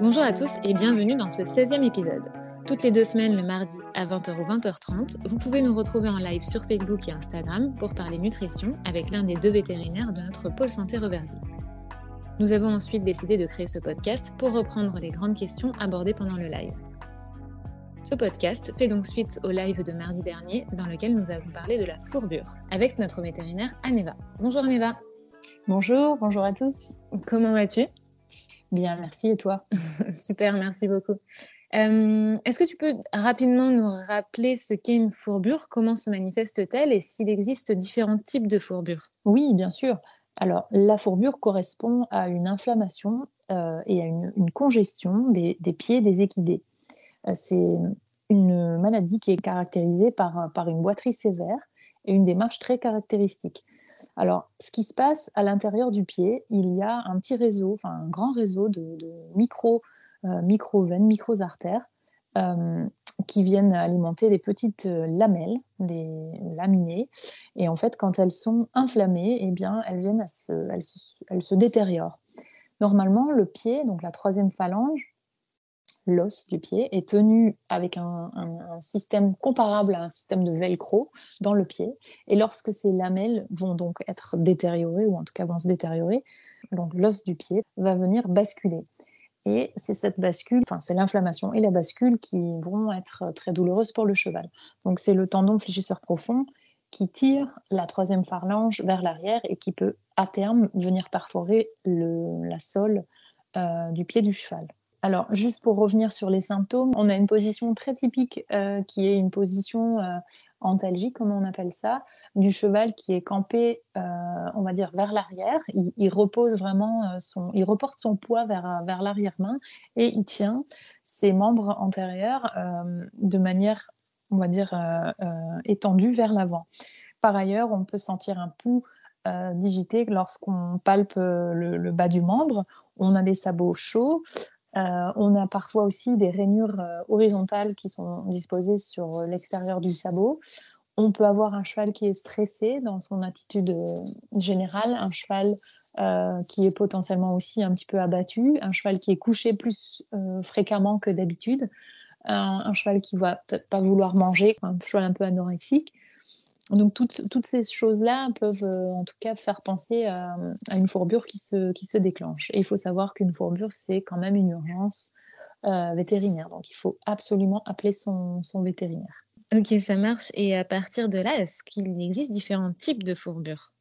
Bonjour à tous et bienvenue dans ce 16e épisode. Toutes les 2 semaines, le mardi à 20h ou 20h30, vous pouvez nous retrouver en live sur Facebook et Instagram pour parler nutrition avec l'un des 2 vétérinaires de notre pôle santé Reverdy. Nous avons ensuite décidé de créer ce podcast pour reprendre les grandes questions abordées pendant le live. Ce podcast fait donc suite au live de mardi dernier dans lequel nous avons parlé de la fourbure avec notre vétérinaire Aneva. Bonjour Aneva. Bonjour à tous. Comment vas-tu ? Bien, merci, et toi ? Super, merci beaucoup. Est-ce que tu peux rapidement nous rappeler ce qu'est une fourbure, comment se manifeste-t-elle et s'il existe différents types de fourbures ? Oui, bien sûr. Alors, la fourbure correspond à une inflammation et à une congestion des pieds des équidés. C'est une maladie qui est caractérisée par une boiterie sévère et une démarche très caractéristique. Alors, ce qui se passe à l'intérieur du pied, il y a un petit réseau, enfin un grand réseau de micro-veines, micro-artères, qui viennent alimenter des petites lamelles, des laminées. Et en fait, quand elles sont inflammées, eh bien, elles se détériorent. Normalement, le pied, donc la troisième phalange, l'os du pied, est tenu avec un système comparable à un système de velcro dans le pied. Et lorsque ces lamelles vont donc être détériorées, ou en tout cas vont se détériorer, donc l'os du pied va venir basculer. Et c'est cette bascule, enfin c'est l'inflammation et la bascule qui vont être très douloureuses pour le cheval. Donc c'est le tendon fléchisseur profond qui tire la troisième phalange vers l'arrière et qui peut à terme venir perforer la sole du pied du cheval. Alors, juste pour revenir sur les symptômes, on a une position très typique qui est une position antalgique, comme on appelle ça, du cheval qui est campé, on va dire, vers l'arrière. Il repose vraiment, il reporte son poids vers l'arrière-main et il tient ses membres antérieurs de manière, on va dire, étendue vers l'avant. Par ailleurs, on peut sentir un pouls digité lorsqu'on palpe le bas du membre. On a des sabots chauds. On a parfois aussi des rainures horizontales qui sont disposées sur l'extérieur du sabot. On peut avoir un cheval qui est stressé dans son attitude générale, un cheval qui est potentiellement aussi un petit peu abattu, un cheval qui est couché plus fréquemment que d'habitude, un cheval qui va peut-être pas vouloir manger, un cheval un peu anorexique. Donc toutes ces choses-là peuvent en tout cas faire penser à une fourbure qui se déclenche. Et il faut savoir qu'une fourbure, c'est quand même une urgence vétérinaire. Donc il faut absolument appeler son vétérinaire. Ok, ça marche. Et à partir de là, est-ce qu'il existe différents types de fourbures ?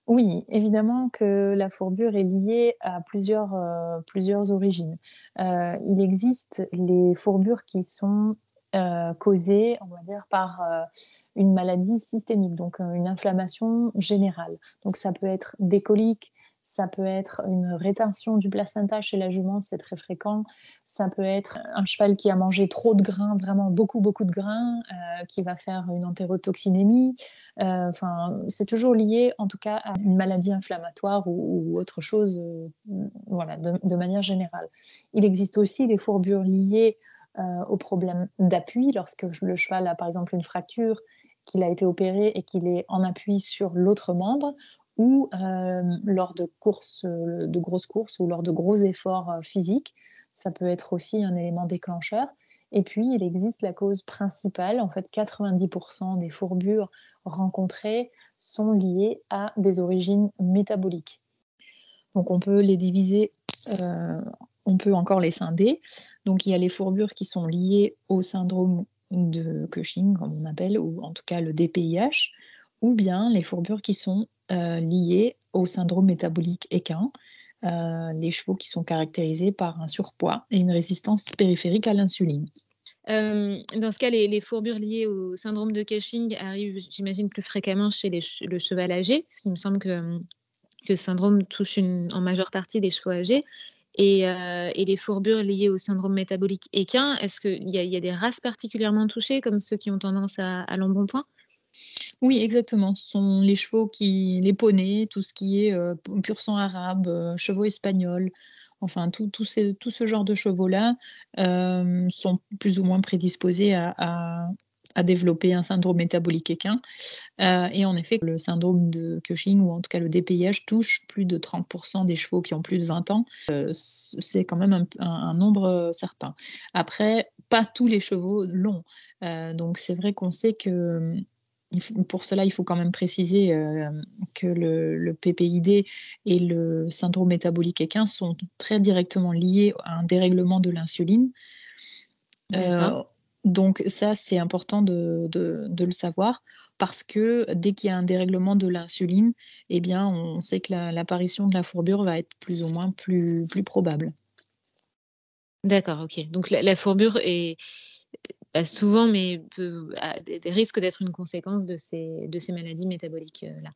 Oui, évidemment que la fourbure est liée à plusieurs origines. Il existe les fourbures qui sont causées, on va dire, par une maladie systémique, donc une inflammation générale. Donc ça peut être des coliques, ça peut être une rétention du placenta chez la jument, c'est très fréquent. Ça peut être un cheval qui a mangé trop de grains, vraiment beaucoup de grains, qui va faire une entérotoxinémie. Enfin, c'est toujours lié, en tout cas, à une maladie inflammatoire ou autre chose, voilà, de manière générale. Il existe aussi des fourbures liées aux problèmes d'appui, lorsque le cheval a par exemple une fracture, qu'il a été opéré et qu'il est en appui sur l'autre membre, ou lors de grosses courses ou lors de gros efforts physiques. Ça peut être aussi un élément déclencheur. Et puis, il existe la cause principale. En fait, 90% des fourbures rencontrées sont liées à des origines métaboliques. Donc, on peut les diviser, on peut encore les scinder. Donc, il y a les fourbures qui sont liées au syndrome de Cushing, comme on appelle, ou en tout cas le DPIH, ou bien les fourbures qui sont liées au syndrome métabolique équin, les chevaux qui sont caractérisés par un surpoids et une résistance périphérique à l'insuline. Dans ce cas, les fourbures liées au syndrome de Cushing arrivent, j'imagine, plus fréquemment chez le cheval âgé, parce qu'il me semble que ce syndrome touche en majeure partie les chevaux âgés. Et les fourbures liées au syndrome métabolique équin, est-ce qu'il y a des races particulièrement touchées, comme ceux qui ont tendance à l'embonpoint ? Oui, exactement. Ce sont les chevaux les poneys, tout ce qui est pur sang arabe, chevaux espagnols, enfin tout ce genre de chevaux-là sont plus ou moins prédisposés à à développer un syndrome métabolique équin. Et en effet, le syndrome de Cushing ou en tout cas le DPIH touche plus de 30% des chevaux qui ont plus de 20 ans. C'est quand même un nombre certain. Après, pas tous les chevaux l'ont. Donc c'est vrai qu'on sait que pour cela, il faut quand même préciser que le PPID et le syndrome métabolique équin sont très directement liés à un dérèglement de l'insuline. D'accord. Donc ça, c'est important de le savoir parce que dès qu'il y a un dérèglement de l'insuline, eh bien, on sait que l'apparition de la fourbure va être plus ou moins plus probable. D'accord, OK. Donc la fourbure est pas souvent, mais a des risques d'être une conséquence de ces maladies métaboliques, là.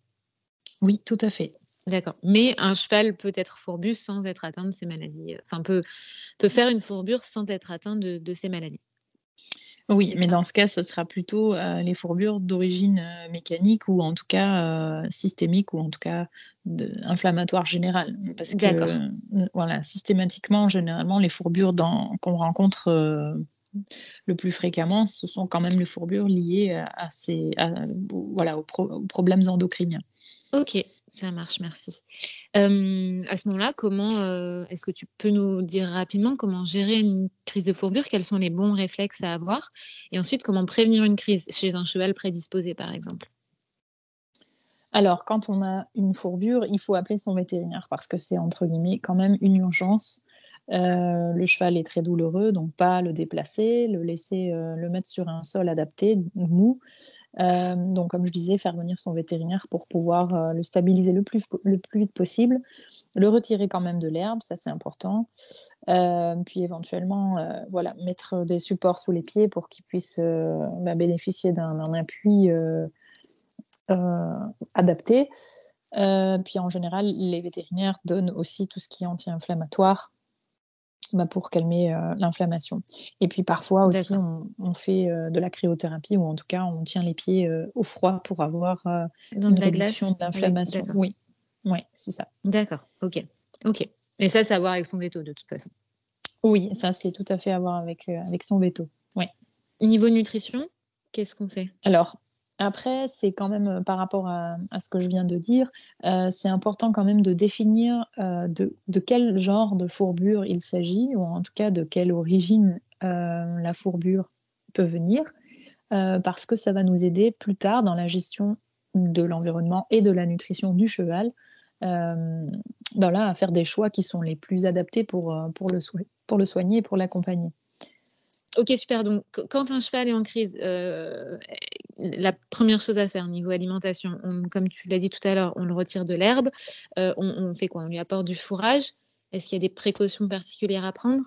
Oui, tout à fait. D'accord. Mais un cheval peut être fourbu sans être atteint de ces maladies, enfin peut faire une fourbure sans être atteint de ces maladies, Oui, c'est mais ça? dans ce cas, ce sera plutôt, les fourbures d'origine, mécanique ou en tout cas, systémique ou en tout cas inflammatoire générale. Parce que, D'accord. voilà, systématiquement, généralement, les fourbures qu'on rencontre, le plus fréquemment, ce sont quand même les fourbures liées voilà, aux problèmes endocriniens. OK, ça marche, merci. À ce moment-là, est-ce que tu peux nous dire rapidement comment gérer une crise de fourbure? Quels sont les bons réflexes à avoir? Et ensuite, comment prévenir une crise chez un cheval prédisposé, par exemple? Alors, quand on a une fourbure, il faut appeler son vétérinaire parce que c'est entre guillemets quand même une urgence. Le cheval est très douloureux, donc pas le déplacer, le laisser, le mettre sur un sol adapté, mou. Donc comme je disais, faire venir son vétérinaire pour pouvoir, le stabiliser le plus vite possible, le retirer quand même de l'herbe, ça c'est important. Puis éventuellement, voilà, mettre des supports sous les pieds pour qu'il puisse, bénéficier d'un appui, adapté. Puis en général, les vétérinaires donnent aussi tout ce qui est anti-inflammatoire, pour calmer, l'inflammation. Et puis parfois aussi, D'accord. on fait, de la cryothérapie ou en tout cas, on tient les pieds, au froid pour avoir, Dans une de la réduction glace de l'inflammation. d'accord. Oui, ouais, c'est ça. D'accord, OK. OK. Et ça, c'est à voir avec son véto, de toute façon. Oui, ça, c'est tout à fait à voir avec son veto. Ouais. Niveau nutrition, qu'est-ce qu'on fait? Alors, après, c'est quand même, par rapport à ce que je viens de dire, c'est important quand même de définir, de quel genre de fourbure il s'agit ou en tout cas de quelle origine, la fourbure peut venir, parce que ça va nous aider plus tard dans la gestion de l'environnement et de la nutrition du cheval, hem, voilà, à faire des choix qui sont les plus adaptés pour le soigner et pour l'accompagner. OK, super. Donc, quand un cheval est en crise, la première chose à faire niveau alimentation, comme tu l'as dit tout à l'heure, on le retire de l'herbe. On fait quoi? On lui apporte du fourrage? Est-ce qu'il y a des précautions particulières à prendre?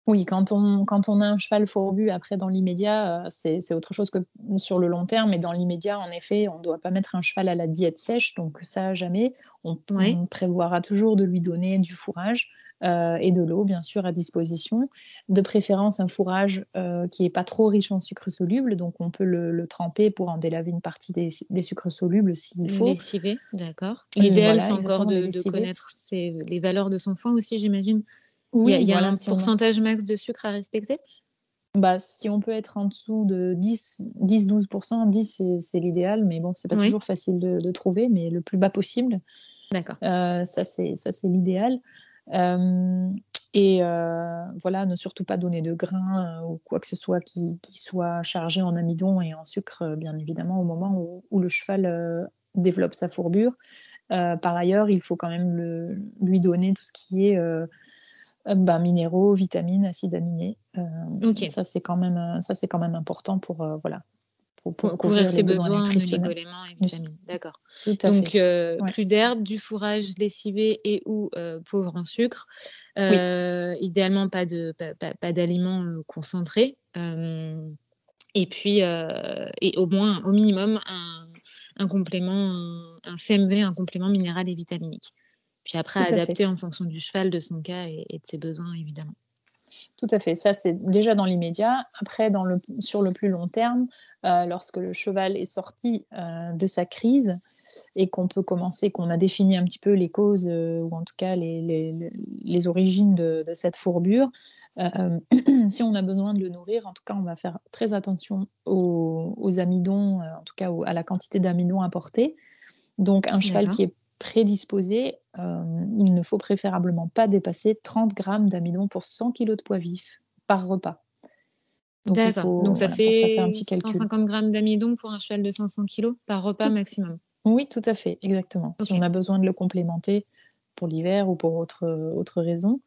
Oui, quand on a un cheval fourbu, après dans l'immédiat, c'est autre chose que sur le long terme, mais dans l'immédiat, en effet, on ne doit pas mettre un cheval à la diète sèche, donc ça jamais. Ouais, On prévoira toujours de lui donner du fourrage, et de l'eau bien sûr à disposition. De préférence un fourrage, qui est pas trop riche en sucre soluble, donc on peut le tremper pour en délaver une partie des sucres solubles s'il le faut. lessiver, d'accord. L'idéal, Voilà, c'est encore exactement, le de lessiver. connaître les valeurs de son foin aussi, j'imagine? Oui, Il y a voilà, un si on a pourcentage max de sucre à respecter? Bah, si on peut être en dessous de 10-12, 10 c'est l'idéal, mais bon, c'est pas Oui, toujours facile de trouver, mais le plus bas possible, d'accord. ça c'est l'idéal. Hem et voilà, ne surtout pas donner de grains, ou quoi que ce soit qui soit chargé en amidon et en sucre, bien évidemment, au moment où le cheval, développe sa fourbure. Par ailleurs, il faut quand même lui donner tout ce qui est, minéraux, vitamines, acides aminés. OK. Ça c'est quand même important pour, voilà, pour Couvrir couvrir les ses besoins besoins en nutritionnels. oligo-éléments et Nus vitamines, d'accord. Tout à Donc fait. Ouais. plus d'herbe, du fourrage lessivé et ou pauvre en sucre. Oui, Idéalement pas d'aliments, concentrés, et puis, et au moins, au minimum, un complément, un CMV, un complément minéral et vitaminique. Puis après tout à fait. adapter en fonction du cheval, de son cas et de ses besoins évidemment. Tout à fait. Ça, c'est déjà dans l'immédiat. Après, sur le plus long terme, lorsque le cheval est sorti, de sa crise, et qu'on peut commencer, qu'on a défini un petit peu les causes, ou en tout cas les origines de cette fourbure, si on a besoin de le nourrir, en tout cas, on va faire très attention aux amidons, en tout cas à la quantité d'amidons apportés. Donc un cheval D'accord. qui est prédisposé, il ne faut préférablement pas dépasser 30 grammes d'amidon pour 100 kilos de poids vif par repas. Donc il D'accord. Donc faut, ça voilà, pour ça, faire un fait petit calcul. 150 grammes d'amidon pour un cheval de 500 kilos par repas Tout maximum? Oui, tout à fait, exactement. Si on OK. a besoin de le complémenter pour l'hiver ou pour autre raison.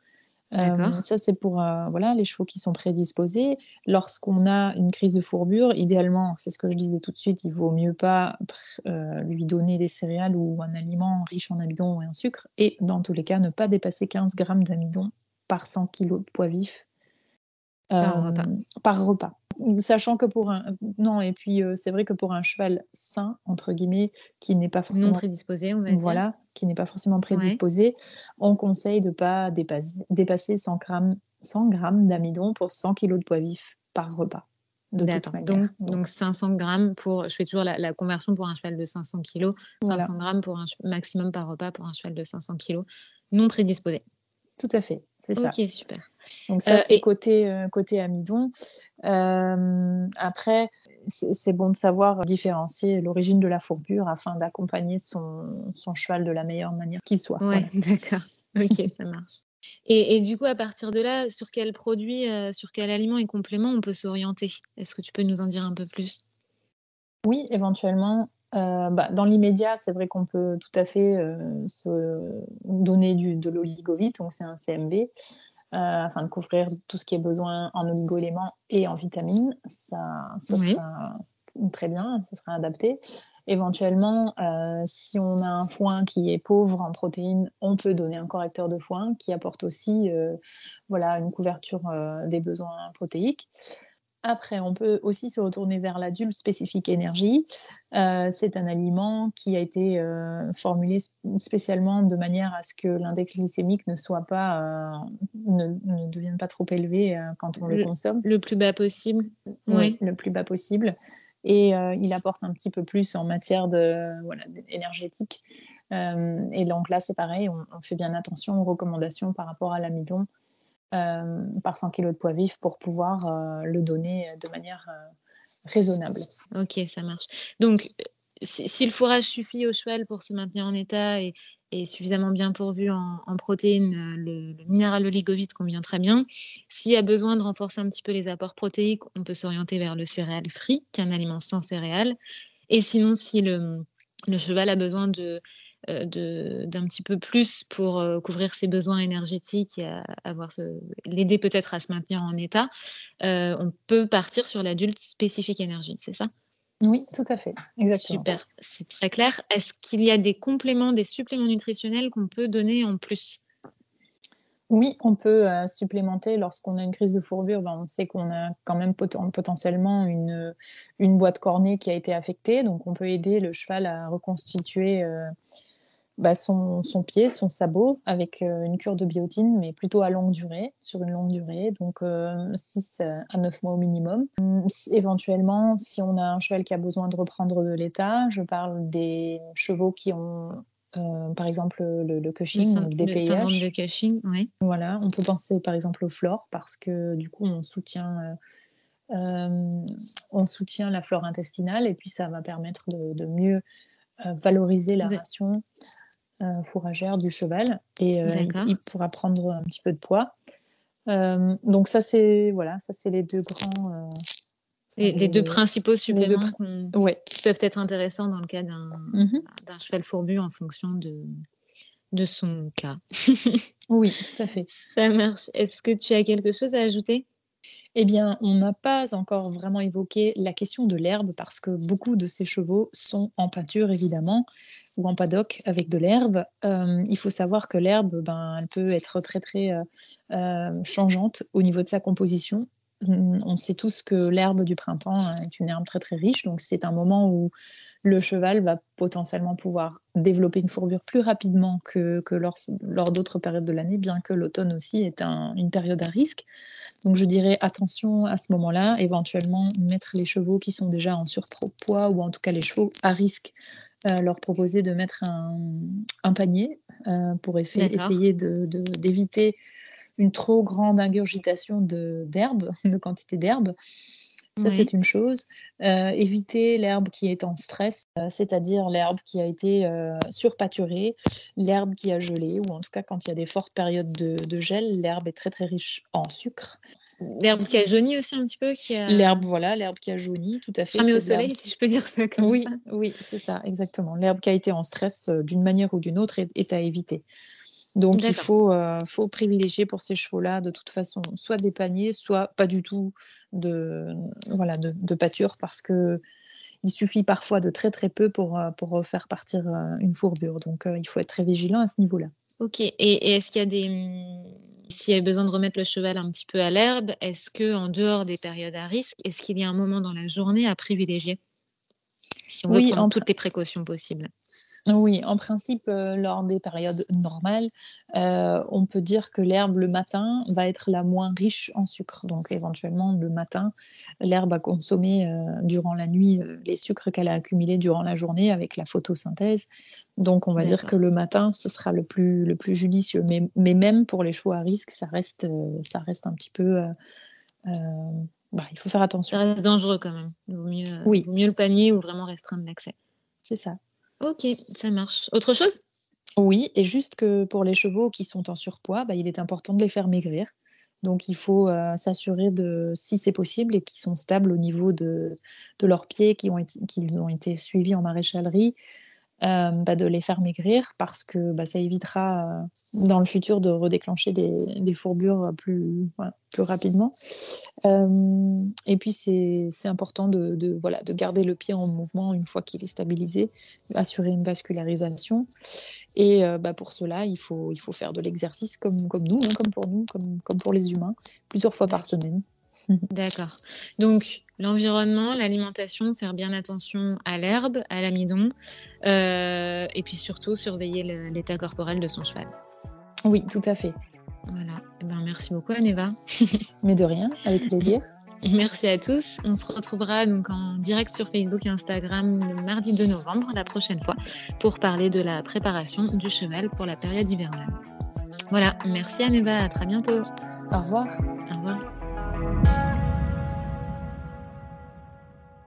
D'accord. Ça, c'est pour, voilà, les chevaux qui sont prédisposés. Lorsqu'on a une crise de fourbure, idéalement, c'est ce que je disais tout de suite, il vaut mieux pas lui donner des céréales ou un aliment riche en amidon et en sucre et dans tous les cas, ne pas dépasser 15 grammes d'amidon par 100 kilos de poids vif, Par repas. par repas. Sachant que pour un non et puis, c'est vrai que pour un cheval «sain» entre guillemets, qui n'est pas Non forcément prédisposé, on va dire. voilà, qui n'est pas forcément Ouais. prédisposé, on conseille de pas dépasser 100 grammes d'amidon pour 100 kilos de poids vif par repas, de toute D'accord. Donc manière, donc donc 500 grammes pour je fais toujours la conversion pour un cheval de 500 kilos, voilà, 500 grammes pour un ch maximum par repas pour un cheval de 500 kilos non prédisposé. tout à fait, c'est ça. OK, super. Donc ça, c'est Et côté amidon. Après, c'est bon de savoir différencier l'origine de la fourbure afin d'accompagner son cheval de la meilleure manière qui soit, ouais, voilà. d'accord. OK, ça marche. Et du coup, à partir de là, sur quel produit, sur quel aliment et complément on peut s'orienter? Est-ce que tu peux nous en dire un peu plus? Oui, éventuellement, bah, dans l'immédiat, c'est vrai qu'on peut tout à fait, se donner de l'oligovite, donc c'est un CMB, afin de couvrir tout ce qui est besoin en oligoéléments et en vitamines. Ça Oui. sera très bien, ça sera adapté. Éventuellement, si on a un foin qui est pauvre en protéines, on peut donner un correcteur de foin qui apporte aussi, voilà, une couverture, des besoins protéiques. Après, on peut aussi se retourner vers l'adulte spécifique énergie. C'est un aliment qui a été, formulé spécialement de manière à ce que l'index glycémique ne soit pas, ne devienne pas trop élevé, quand on le Le consomme. le plus bas possible? Oui, Oui. le plus bas possible et il apporte un petit peu plus en matière de voilà, énergétique. Et donc là, c'est pareil, on fait bien attention aux recommandations par rapport à l'amidon, par 100 kilos de poids vif pour pouvoir, le donner, de manière, raisonnable. OK, ça marche. Donc, si le fourrage suffit au cheval pour se maintenir en état et suffisamment bien pourvu en protéines, le minéral oligovite convient très bien. S'il y a besoin de renforcer un petit peu les apports protéiques, on peut s'orienter vers le céréal free, qui est un aliment sans céréales. Et sinon, si le cheval a besoin d'un petit peu plus pour, couvrir ses besoins énergétiques et avoir l'aider peut-être à se maintenir en état, on peut partir sur l'adulte spécifique énergie, c'est ça? Oui, tout à fait, exactement. Super, c'est très clair. Est-ce qu'il y a des compléments, des suppléments nutritionnels qu'on peut donner en plus? Oui, on peut, supplémenter lorsqu'on a une crise de fourbure, ben, on sait qu'on a quand même potentiellement une boîte cornée qui a été affectée, donc on peut aider le cheval à reconstituer, bah, son pied, son sabot avec, une cure de biotine, mais plutôt à longue durée, sur une longue durée, donc 6 à 9 mois au minimum. S Éventuellement, si on a un cheval qui a besoin de reprendre de l'état, je parle des chevaux qui ont, par exemple, le Cushing ou le Le syndrome de DPIH. Cushing, oui. Voilà, on peut penser par exemple au flore parce que du coup on soutient la flore intestinale et puis ça va permettre de mieux, valoriser la D ration, fourragère du cheval et d'accord. il pourra prendre un petit peu de poids. Donc ça c'est voilà, ça c'est les 2 grands, enfin Les 2 principaux les 2 suppléments ouais. qui peuvent être intéressants dans le cas Mmh. d'un cheval fourbu en fonction de son cas. Oui, tout à fait. Ça marche. Est-ce que tu as quelque chose à ajouter? Eh bien, on n'a pas encore vraiment évoqué la question de l'herbe parce que beaucoup de ces chevaux sont en pâture évidemment ou en paddock avec de l'herbe. Il faut savoir que l'herbe, ben, elle peut être très, très, changeante au niveau de sa composition. On sait tous que l'herbe du printemps est une herbe très, très riche, donc c'est un moment où le cheval va potentiellement pouvoir développer une fourbure plus rapidement que lors d'autres périodes de l'année, bien que l'automne aussi est une période à risque. Donc je dirais attention à ce moment-là, éventuellement mettre les chevaux qui sont déjà en surpoids ou en tout cas les chevaux à risque leur proposer de mettre un panier, pour D'accord. essayer d'éviter une trop grande ingurgitation d'herbe, de quantité d'herbe. Ça, c'est Oui. une chose. Éviter l'herbe qui est en stress, c'est-à-dire l'herbe qui a été, surpâturée, l'herbe qui a gelé ou en tout cas quand il y a des fortes périodes de gel, l'herbe est très, très riche en sucre. L'herbe qui a jauni aussi un petit peu, qui a L'herbe, voilà, l'herbe qui a jauni, tout à fait, cramé au c'est de l'herbe. soleil, si je peux dire ça comme ça. Oui, oui, c'est ça, exactement. L'herbe qui a été en stress, d'une manière ou d'une autre est à éviter. Donc il D'accord. faut privilégier pour ces chevaux-là, de toute façon, soit des paniers, soit pas du tout de voilà, de pâture parce qu'il suffit parfois de très, très peu pour faire partir, une fourbure. Donc il faut être très vigilant à ce niveau-là. OK et est-ce qu'il y a des, s'il y a besoin de remettre le cheval un petit peu à l'herbe, est-ce que en dehors des périodes à risque, est-ce qu'il y a un moment dans la journée à privilégier? Si on veut Oui, prendre toutes les précautions possibles. Oui, en principe, lors des périodes normales, on peut dire que l'herbe le matin va être la moins riche en sucre. Donc éventuellement le matin, l'herbe a consommé, durant la nuit, les sucres qu'elle a accumulés durant la journée avec la photosynthèse. Donc on va dire que D'accord. le matin, ce sera le plus judicieux. Mais même pour les chevaux à risque, ça reste un petit peu, heu, il faut faire Ça attention. reste dangereux quand même. Oui, Vaut mieux le panier ou vraiment restreindre l'accès. c'est ça. OK, ça marche. Autre chose? Oui et juste que pour les chevaux qui sont en surpoids, il est important de les faire maigrir. Donc il faut, s'assurer de si c'est possible et qu'ils sont stables au niveau de leurs pieds, qui ont été suivis en maréchalerie, de les faire maigrir parce que, ça évitera, dans le futur de redéclencher des fourbures, plus rapidement. Et puis c'est important voilà, de garder le pied en mouvement une fois qu'il est stabilisé, assurer une vascularisation et pour cela, il faut faire de l'exercice comme nous, hein, comme pour nous, comme pour les humains, plusieurs fois par D'acc semaine. d'accord. Donc l'environnement, l'alimentation, faire bien attention à l'herbe, à l'amidon, et puis surtout surveiller l'état corporel de son cheval. Oui, tout à fait. Voilà. Eh ben, merci beaucoup Aneva. Mais de rien, avec plaisir. Merci à tous. On se retrouvera donc en direct sur Facebook et Instagram le mardi 2 novembre, la prochaine fois, pour parler de la préparation du cheval pour la période hivernale. Voilà, merci Aneva, à très bientôt. Au revoir. Au revoir.